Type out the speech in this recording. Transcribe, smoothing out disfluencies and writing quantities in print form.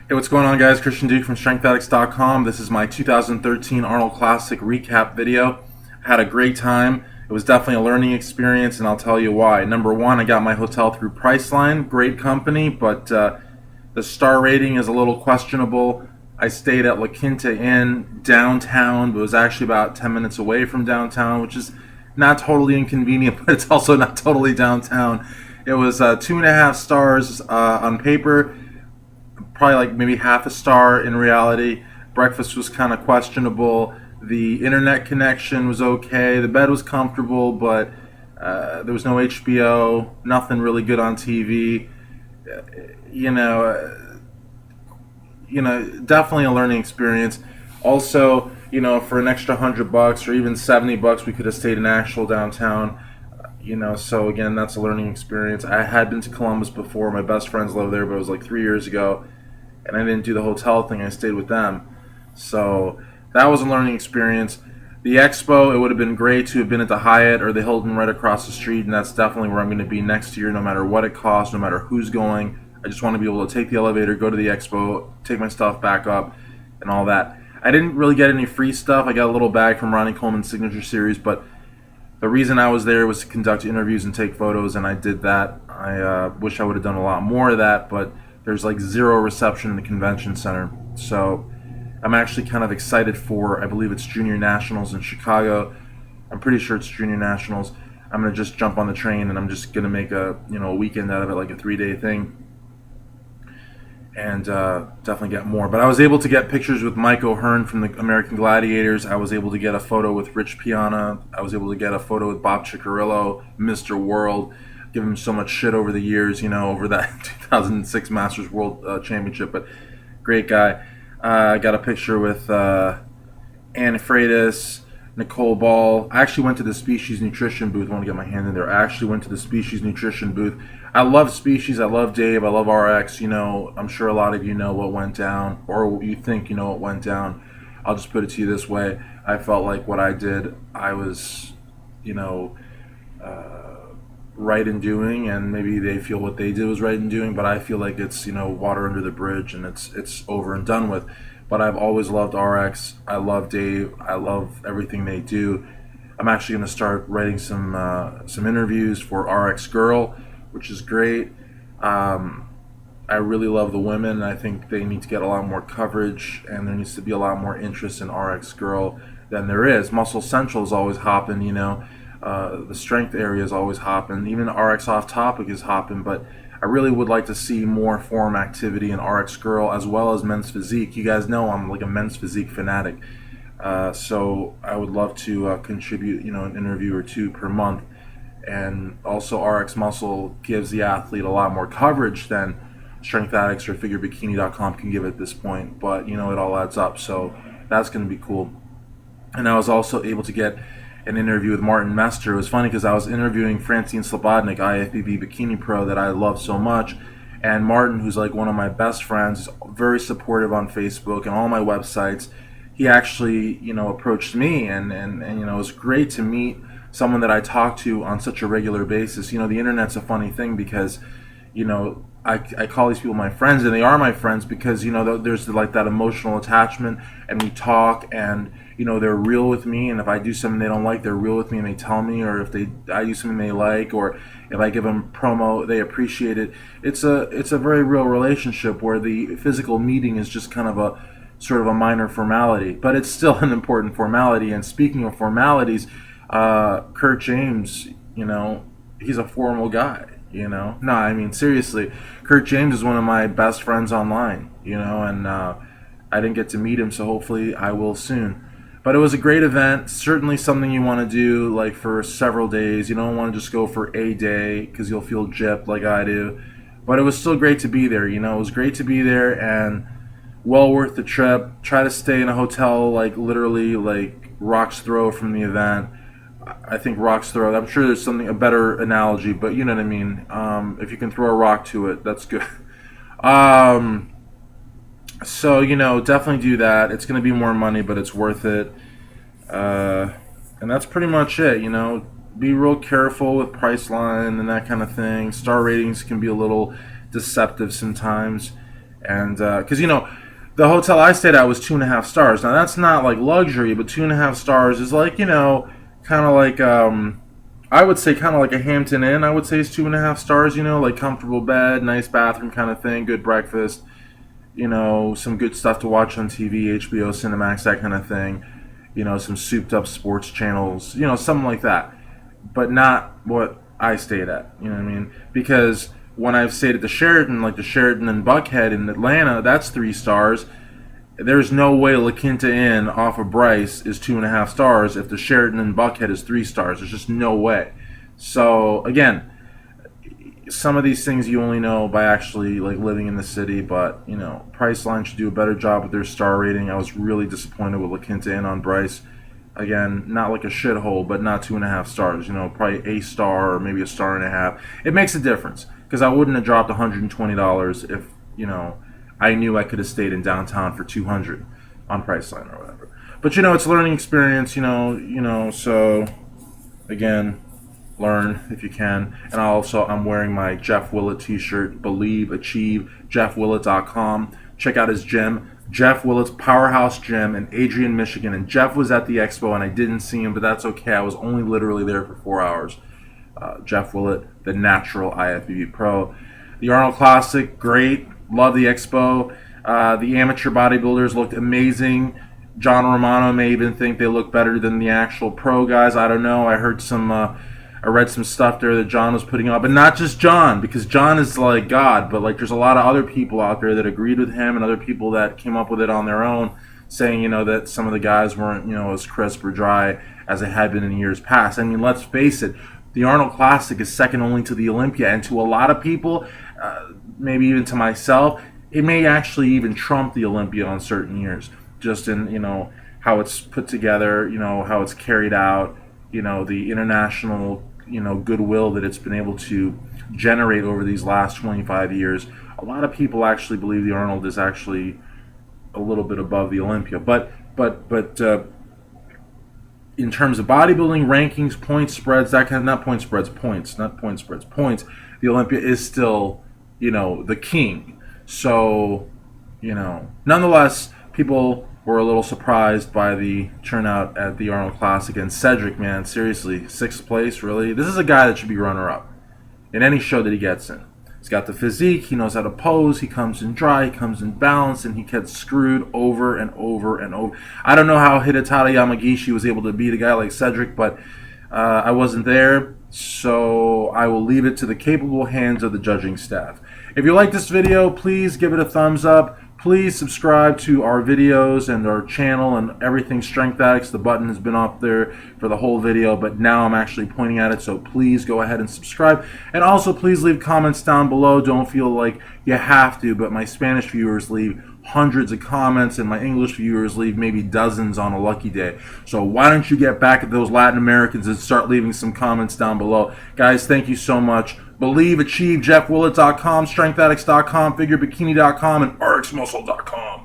Hey, what's going on, guys? Christian Duke from StrengthAddicts.com. This is my 2013 Arnold Classic recap video. I had a great time. It was definitely a learning experience, and I'll tell you why. Number one, I got my hotel through Priceline. Great company, but the star rating is a little questionable. I stayed at La Quinta Inn downtown, but it was actually about 10 minutes away from downtown, which is not totally inconvenient, but it's also not totally downtown. It was 2.5 stars on paper, probably like maybe half a star in reality. Breakfast was kind of questionable. The internet connection was okay. The bed was comfortable, but there was no HBO, nothing really good on TV. Uh, you know, uh, Definitely a learning experience. Also, for an extra $100 or even $70, we could have stayed in actual downtown. So again, that's a learning experience. I had been to Columbus before. My best friends live there, but it was like 3 years ago, and I didn't do the hotel thing. I stayed with them. So that was a learning experience. The expo, it would have been great to have been at the Hyatt or the Hilton right across the street, and that's definitely where I'm going to be next year, no matter what it costs, no matter who's going. I just want to be able to take the elevator, go to the expo, take my stuff back up, and all that. I didn't really get any free stuff. I got a little bag from Ronnie Coleman's Signature Series, but the reason I was there was to conduct interviews and take photos, and I did that. I wish I would have done a lot more of that, but there's like zero reception in the convention center. So I'm actually kind of excited for, I believe it's Junior Nationals in Chicago. I'm pretty sure it's Junior Nationals. I'm going to just jump on the train, and I'm just going to make a weekend out of it, like a 3-day thing, and definitely get more. But I was able to get pictures with Mike O'Hearn from the American Gladiators. I was able to get a photo with Rich Piana. I was able to get a photo with Bob Ciccarello, Mr. World. Give him so much shit over the years, over that 2006 Masters World Championship. But great guy. I got a picture with Ann Freitas, Nicole Ball. I actually went to the Species Nutrition booth. I want to get my hand in there. I actually went to the Species Nutrition booth. I love Species. I love Dave. I love RX. I'm sure a lot of you know what went down, or you think you know what went down. I'll just put it to you this way. I felt like what I did, I was, right in doing, and maybe they feel what they did was right in doing, but I feel like it's water under the bridge, and it's over and done with. But I've always loved RX. I love Dave. I love everything they do. I'm actually going to start writing some interviews for RX Girl, which is great. I really love the women. I think they need to get a lot more coverage, and there needs to be a lot more interest in RX Girl than there is. Muscle Central is always hopping, the strength area is always hopping. Even RX Off Topic is hopping, but I really would like to see more forum activity in RX Girl as well as Men's Physique. You guys know I'm like a Men's Physique fanatic, so I would love to contribute, an interview or two per month. And also RX Muscle gives the athlete a lot more coverage than Strength Addicts or FigureBikini.com can give at this point, but it all adds up, so that's going to be cool. And I was also able to get an interview with Martin Mester. It was funny because I was interviewing Francine Slobodnik, IFBB Bikini Pro, that I love so much, and Martin, who's like one of my best friends, is very supportive on Facebook and all my websites. He actually, approached me, and it was great to meet someone that I talk to on such a regular basis. The internet's a funny thing because, I call these people my friends, and they are my friends because, there's like that emotional attachment, and we talk, and, they're real with me, and if I do something they don't like, they're real with me, and they tell me, or if I do something they like, or if I give them promo, they appreciate it. It's a very real relationship where the physical meeting is just kind of a sort of a minor formality, but it's still an important formality. And speaking of formalities, Kurt James, he's a formal guy, No, I mean, seriously, Kurt James is one of my best friends online, and I didn't get to meet him, so hopefully I will soon. But it was a great event, certainly something you want to do like for several days. You don't want to just go for a day because you'll feel gypped like I do. But it was still great to be there, It was great to be there and well worth the trip. Try to stay in a hotel like literally like rock's throw from the event. I think rock's throw, I'm sure there's a better analogy, but you know what I mean. If you can throw a rock to it, that's good. So, definitely do that. It's going to be more money, but it's worth it. And that's pretty much it, Be real careful with Priceline and that kind of thing. Star ratings can be a little deceptive sometimes. And because the hotel I stayed at was 2.5 stars. Now that's not like luxury, but 2.5 stars is like kind of like I would say kind of like a Hampton Inn. I would say is 2.5 stars. Like comfortable bed, nice bathroom kind of thing, good breakfast. Some good stuff to watch on TV, HBO, Cinemax, that kind of thing. Some souped up sports channels. Something like that. But not what I stayed at. You know what I mean? Because when I've stayed at the Sheraton, like the Sheraton in Buckhead in Atlanta, that's 3 stars. There's no way La Quinta Inn off of Bryce is 2.5 stars if the Sheraton in Buckhead is 3 stars. There's just no way. So again, some of these things you only know by actually like living in the city, but Priceline should do a better job with their star rating. I was really disappointed with La Quinta Inn on Bryce. Again, not like a shithole, but not 2.5 stars. Probably a star or maybe a star and a half. It makes a difference because I wouldn't have dropped $120 if I knew I could have stayed in downtown for $200 on Priceline or whatever. But it's a learning experience. So again, learn if you can. And I'm wearing my Jeff Willett t-shirt. Believe, achieve. JeffWillett.com. Check out his gym. Jeff Willett's Powerhouse Gym in Adrian, Michigan. And Jeff was at the expo and I didn't see him, but that's okay. I was only literally there for 4 hours. Jeff Willett, the natural IFBB pro. The Arnold Classic, great. Love the expo. The amateur bodybuilders looked amazing. John Romano may even think they look better than the actual pro guys. I don't know. I read some stuff there that John was putting up, and not just John, because John is like God, but like there's a lot of other people out there that agreed with him, and other people that came up with it on their own, saying that some of the guys weren't as crisp or dry as they had been in years past. I mean, let's face it, the Arnold Classic is second only to the Olympia, and to a lot of people, maybe even to myself, it may actually even trump the Olympia on certain years, just in how it's put together, how it's carried out, the international goodwill that it's been able to generate over these last 25 years. A lot of people actually believe the Arnold is actually a little bit above the Olympia, but in terms of bodybuilding rankings, points spreads, points, the Olympia is still the king. So nonetheless, people were a little surprised by the turnout at the Arnold Classic. And Cedric, man, seriously, 6th place, really? This is a guy that should be runner-up in any show that he gets in. He's got the physique, he knows how to pose, he comes in dry, he comes in balanced, and he gets screwed over and over and over. I don't know how Hidetada Yamagishi was able to beat a guy like Cedric, but I wasn't there, so I will leave it to the capable hands of the judging staff. If you like this video, please give it a thumbs up. Please subscribe to our videos and our channel and everything Strength Addicts. The button has been up there for the whole video, but now I'm actually pointing at it, so please go ahead and subscribe. And also, please leave comments down below. Don't feel like you have to, but my Spanish viewers leave hundreds of comments, and my English viewers leave maybe dozens on a lucky day. So why don't you get back at those Latin Americans and start leaving some comments down below. Guys, thank you so much. Believe, achieve, JeffWillett.com, StrengthAddicts.com, FigureBikini.com, and RxMuscle.com.